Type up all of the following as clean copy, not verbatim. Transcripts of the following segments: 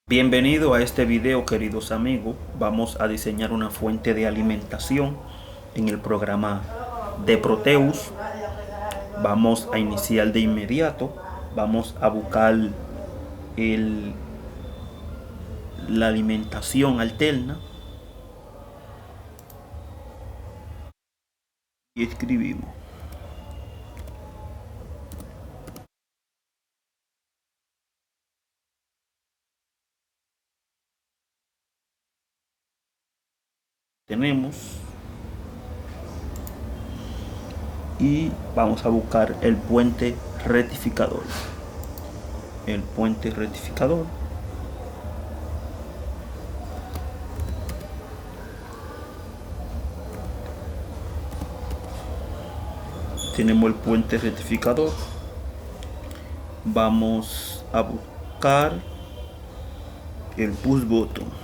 Bienvenido a este video, queridos amigos. Vamos a diseñar una fuente de alimentación en el programa de Proteus. Vamos a iniciar de inmediato. Vamos a buscar el, la alimentación alterna y escribimos. Tenemos y vamos a buscar el puente rectificador. El puente rectificador. Tenemos el puente rectificador. Vamos a buscar el push button.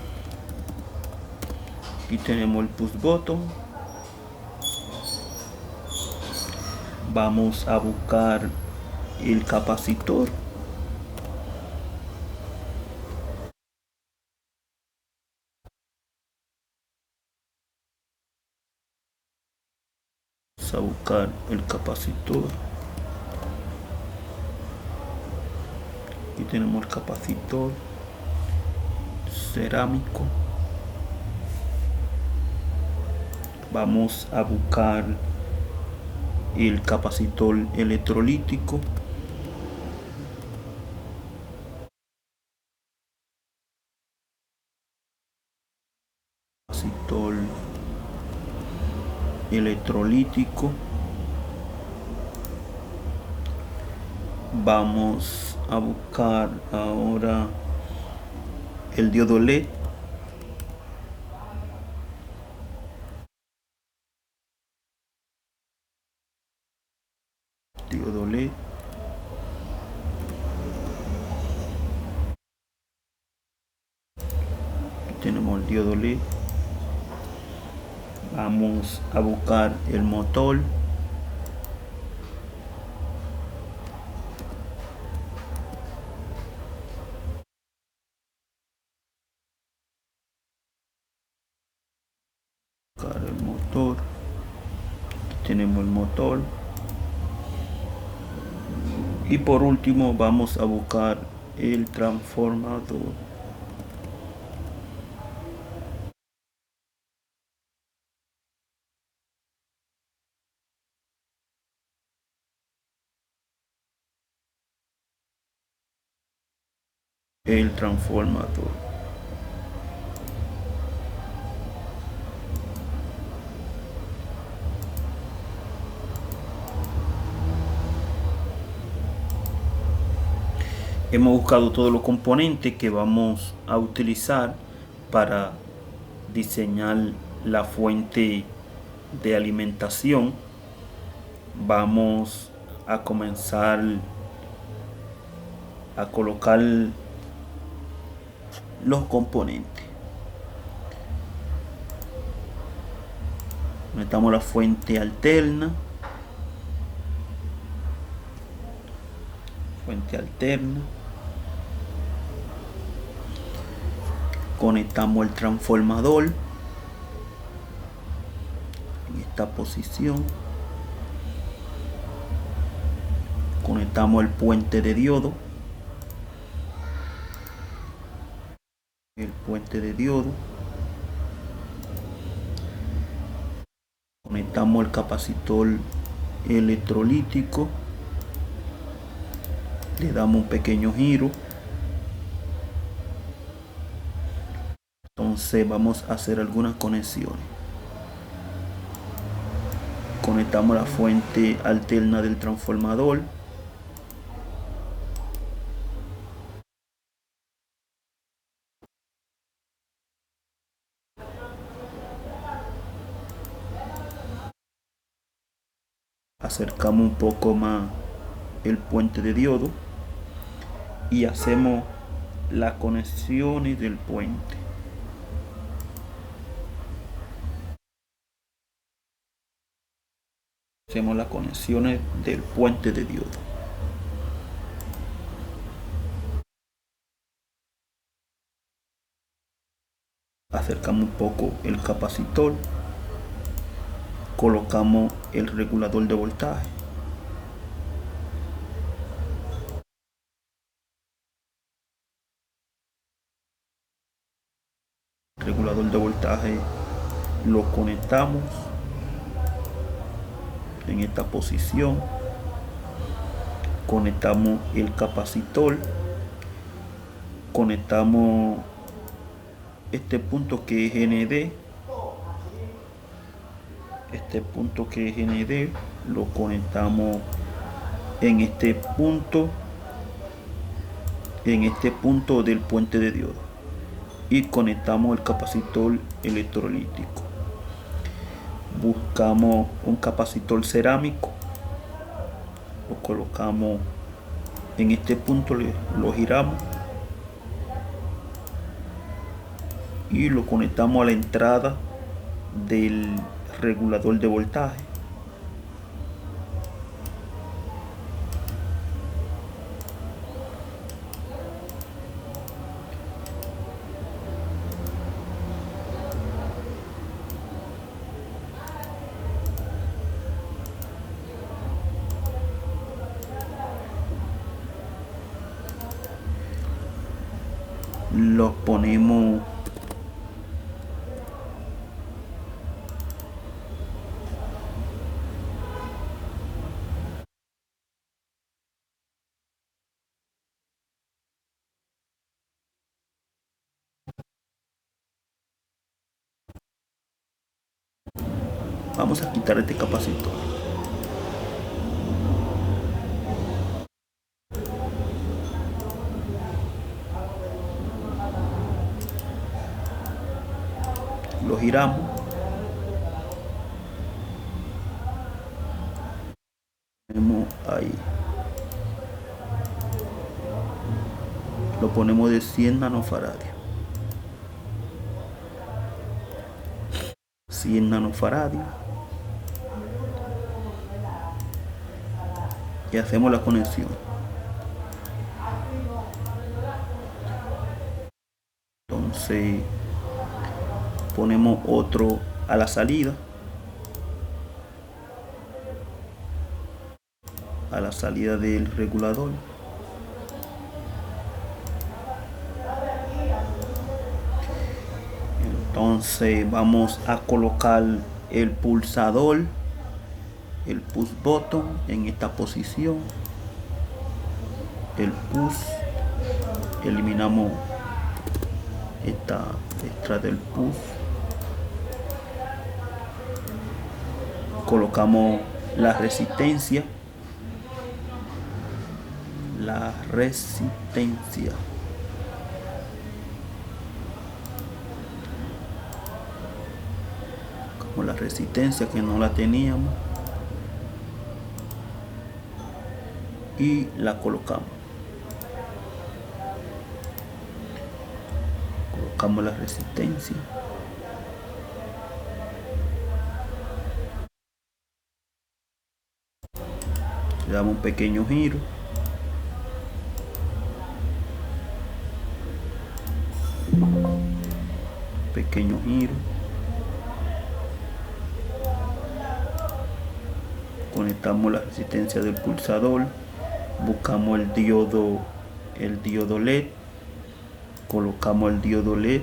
Aquí tenemos el push button. Vamos a buscar el capacitor. Vamos a buscar el capacitor. Aquí tenemos el capacitor cerámico. Vamos a buscar el capacitor electrolítico. Capacitor electrolítico. Vamos a buscar ahora el diodo LED. Diodo LED. Aquí tenemos el diodo LED. Vamos a buscar el motor. El motor. Aquí tenemos el motor. Y por último vamos a buscar el transformador. El transformador. Hemos buscado todos los componentes que vamos a utilizar para diseñar la fuente de alimentación. Vamos a comenzar a colocar los componentes. Conectamos la fuente alterna. Conectamos el transformador en esta posición. Conectamos el puente de diodo. Conectamos el capacitor electrolítico. Le damos un pequeño giro. Entonces vamos a hacer algunas conexiones. Conectamos la fuente alterna del transformador. Acercamos un poco más el puente de diodo y hacemos las conexiones del puente. Hacemos las conexiones del puente de diodo. Acercamos un poco el capacitor, colocamos el regulador de voltaje, el regulador de voltaje lo conectamos en esta posición, conectamos el capacitor, conectamos este punto que es ND, lo conectamos en este punto del puente de diodo y conectamos el capacitor electrolítico. Buscamos un capacitor cerámico, lo colocamos en este punto, lo giramos y lo conectamos a la entrada del regulador de voltaje. Los ponemos vamos a quitar este capacitor. Lo giramos. Ponemos ahí. Lo ponemos de 100 nanofaradios. 100 nanofaradios. Y hacemos la conexión. Entonces ponemos otro a la salida. A la salida del regulador. Entonces vamos a colocar el pulsador, el push button en esta posición. El push, eliminamos esta extra del push. Colocamos la resistencia. Como la resistencia que no la teníamos. Y la colocamos. Colocamos la resistencia. Le damos un pequeño giro. Pequeño giro. Conectamos la resistencia del pulsador. Buscamos el diodo LED. Colocamos el diodo LED.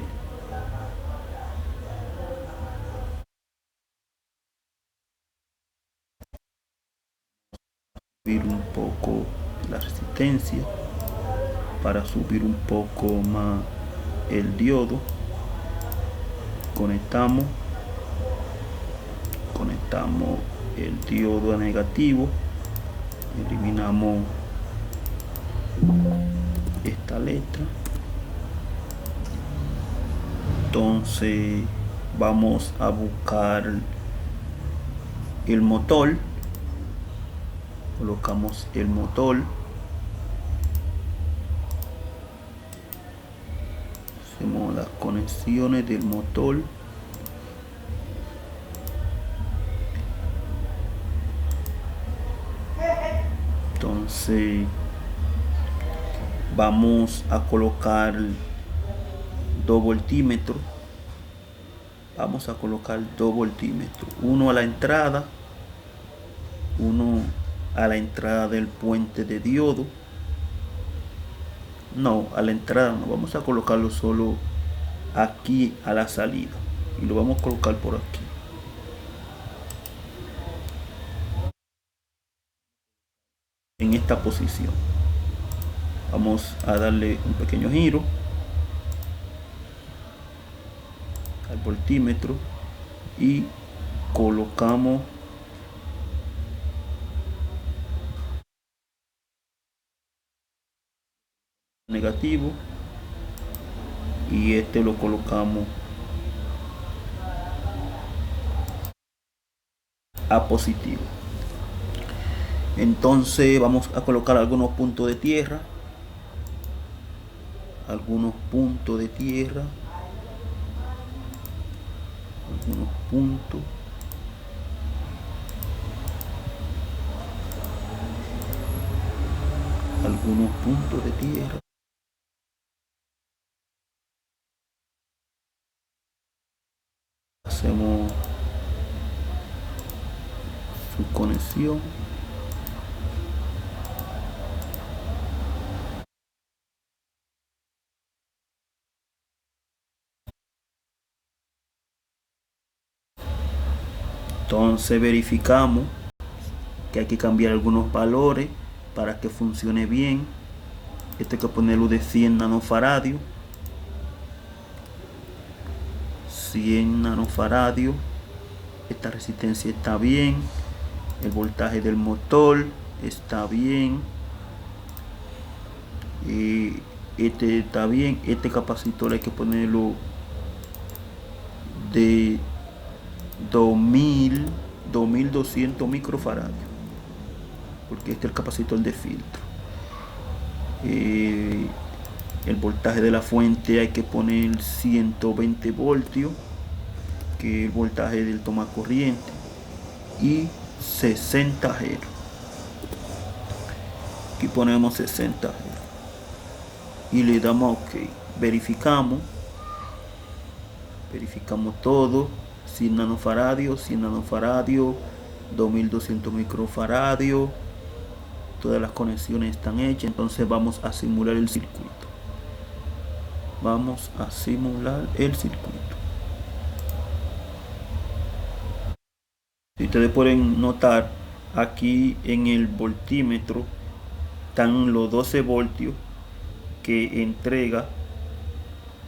Subir un poco la resistencia para subir un poco más el diodo. Conectamos el diodo a negativo, eliminamos esta letra. Entonces vamos a buscar el motor, colocamos el motor, hacemos las conexiones del motor. Entonces vamos a colocar 2 voltímetros vamos a colocar 2 voltímetros, uno a la entrada, uno a la entrada del puente de diodo. No, a la entrada no, vamos a colocarlo solo aquí a la salida y lo vamos a colocar por aquí. En esta posición vamos a darle un pequeño giro al voltímetro y colocamos negativo y este lo colocamos a positivo. Entonces vamos a colocar algunos puntos de tierra, algunos puntos, de tierra. Hacemos su conexión. Entonces verificamos que hay que cambiar algunos valores para que funcione bien. Esto hay que ponerlo de 100 nanofaradios. 100 nanofaradios. Esta resistencia está bien. El voltaje del motor está bien. Este está bien. Este capacitor hay que ponerlo de 2200 microfaradios, porque este es el capacitor de filtro. El voltaje de la fuente hay que poner 120 voltios, que es el voltaje del toma corriente, y 60 Hz. Aquí ponemos 60 Hz y le damos OK. Verificamos todo. 100 nanofaradios, 100 nanofaradios, 2200 microfaradios. Todas las conexiones están hechas. Entonces vamos a simular el circuito. Si ustedes pueden notar, aquí en el voltímetro están los 12 voltios que entrega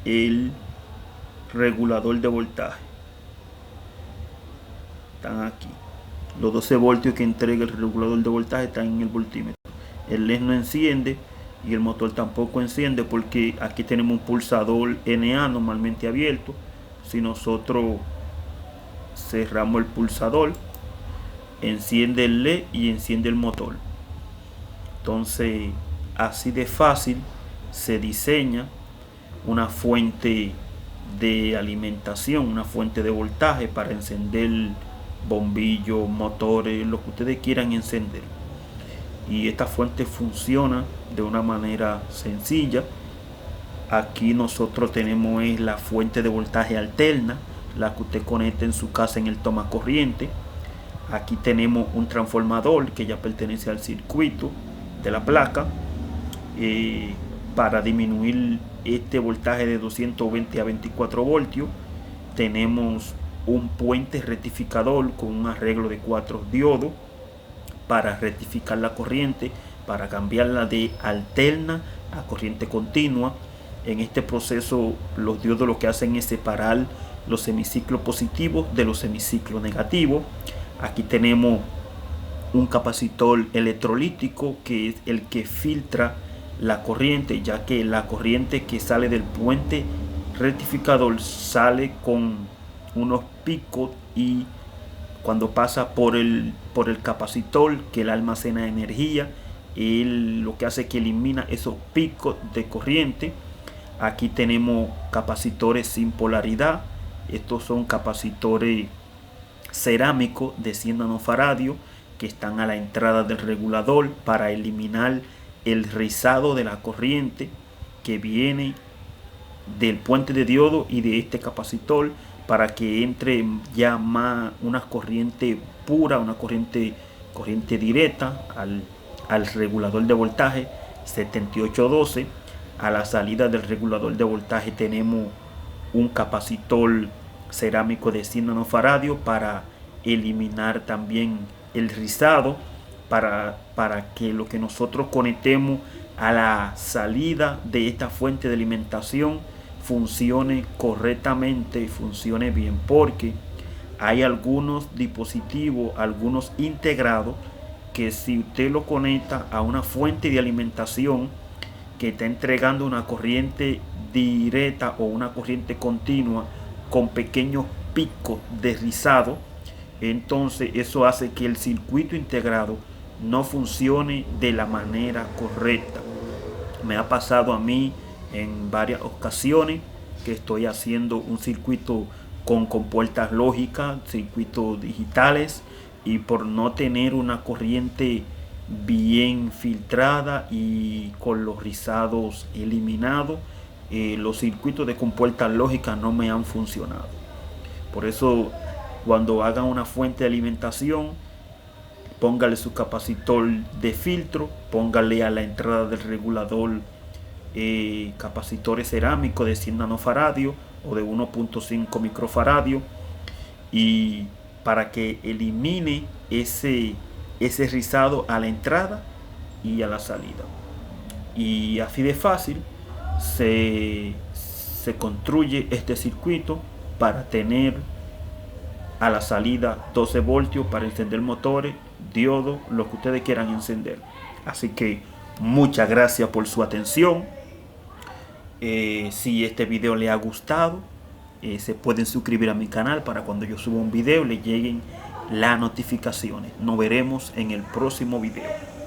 el regulador de voltaje. Están aquí. Los 12 voltios que entrega el regulador de voltaje están en el voltímetro. El LED no enciende y el motor tampoco enciende porque aquí tenemos un pulsador NA normalmente abierto. Si nosotros cerramos el pulsador, enciende el LED y enciende el motor. Entonces, así de fácil se diseña una fuente de alimentación, una fuente de voltaje para encender bombillos, motores, lo que ustedes quieran encender. Y esta fuente funciona de una manera sencilla. Aquí nosotros tenemos la fuente de voltaje alterna, la que usted conecta en su casa en el toma corriente. Aquí tenemos un transformador que ya pertenece al circuito de la placa, para disminuir este voltaje de 220 a 24 voltios. Tenemos un puente rectificador con un arreglo de 4 diodos para rectificar la corriente, para cambiarla de alterna a corriente continua. En este proceso los diodos lo que hacen es separar los semiciclos positivos de los semiciclos negativos. Aquí tenemos un capacitor electrolítico que es el que filtra la corriente, ya que la corriente que sale del puente rectificador sale con unos picos, y cuando pasa por el capacitor que le almacena energía, él lo que hace es que elimina esos picos de corriente. Aquí tenemos capacitores sin polaridad. Estos son capacitores cerámicos de 100 nanofaradios que están a la entrada del regulador para eliminar el rizado de la corriente que viene del puente de diodo y de este capacitor. para que entre ya más una corriente pura, una corriente directa al regulador de voltaje 7812. A la salida del regulador de voltaje tenemos un capacitor cerámico de 100 nanofaradio para eliminar también el rizado, para que lo que nosotros conectemos a la salida de esta fuente de alimentación funcione correctamente y funcione bien, porque hay algunos dispositivos, algunos integrados, que si usted lo conecta a una fuente de alimentación que está entregando una corriente directa o una corriente continua con pequeños picos de rizado, entonces eso hace que el circuito integrado no funcione de la manera correcta. Me ha pasado a mí en varias ocasiones que estoy haciendo un circuito con compuertas lógicas, circuitos digitales, y por no tener una corriente bien filtrada y con los rizados eliminados, los circuitos de compuertas lógicas no me han funcionado. Por eso, cuando hagan una fuente de alimentación, póngale su capacitor de filtro, póngale a la entrada del regulador capacitores cerámicos de 100 nanofaradio o de 1.5 microfaradio, y para que elimine ese rizado a la entrada y a la salida. Y así de fácil se construye este circuito para tener a la salida 12 voltios para encender motores, diodos, lo que ustedes quieran encender. Así que muchas gracias por su atención. Si este video le ha gustado, se pueden suscribir a mi canal para cuando yo suba un video le lleguen las notificaciones. Nos veremos en el próximo video.